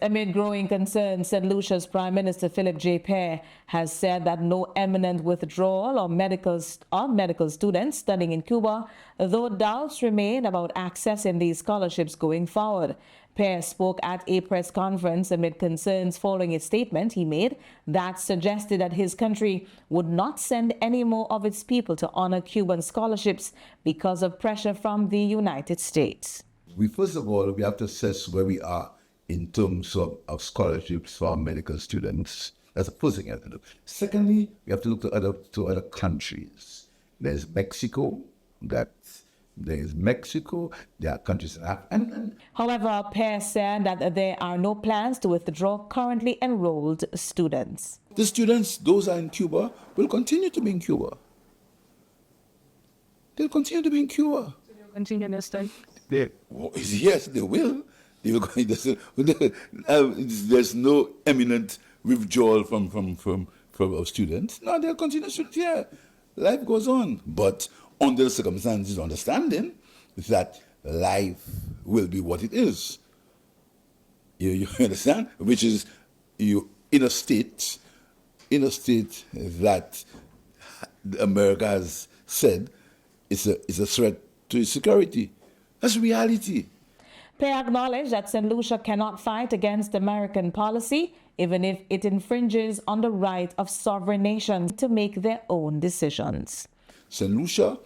Amid growing concerns, St. Lucia's Prime Minister Phillip Pierre has said that no imminent withdrawal of medical students studying in Cuba, though doubts remain about accessing these scholarships going forward. Pierre spoke at a press conference amid concerns following a statement he made that suggested that his country would not send any more of its people to honor Cuban scholarships because of pressure from the United States. First of all, we have to assess where we are in terms of scholarships for our medical students. That's the first thing you have to do. Secondly, we have to look to other countries. There's Mexico, there are countries in Africa. However, Pierre said that there are no plans to withdraw currently enrolled students. The students, those are in Cuba, will continue to be in Cuba. They'll continue to be in Cuba. So they'll continue to study? Yes, they will. There's no imminent withdrawal from our students. No, they'll continue to yeah. Life goes on. But under the circumstances, understanding that life will be what it is. You understand? Which is you in a state that America has said is a threat to its security. That's reality. Pierre acknowledged that St. Lucia cannot fight against American policy, even if it infringes on the right of sovereign nations to make their own decisions. St. Lucia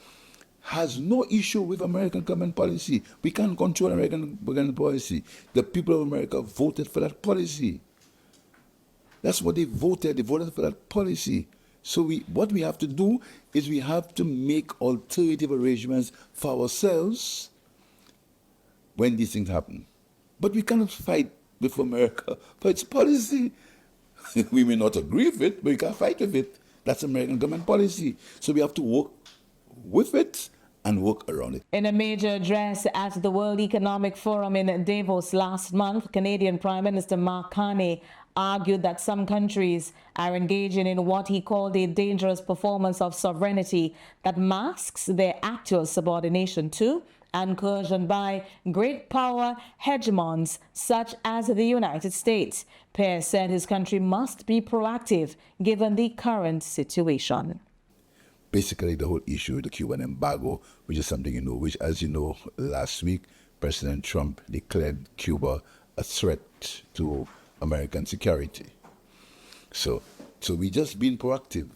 has no issue with American government policy. We can't control American government policy. The people of America voted for that policy. That's what they voted. They voted for that policy. So what we have to do is we have to make alternative arrangements for ourselves when these things happen. But we cannot fight with America for its policy. We may not agree with it, but we can't fight with it. That's American government policy. So we have to work with it and work around it. In a major address at the World Economic Forum in Davos last month, Canadian Prime Minister Mark Carney argued that some countries are engaging in what he called a dangerous performance of sovereignty that masks their actual subordination to and incursion by great power hegemons such as the United States. Pierre said his country must be proactive given the current situation. Basically, the whole issue of the Cuban embargo, which is something which, as you know, last week, President Trump declared Cuba a threat to American security. So we just been proactive.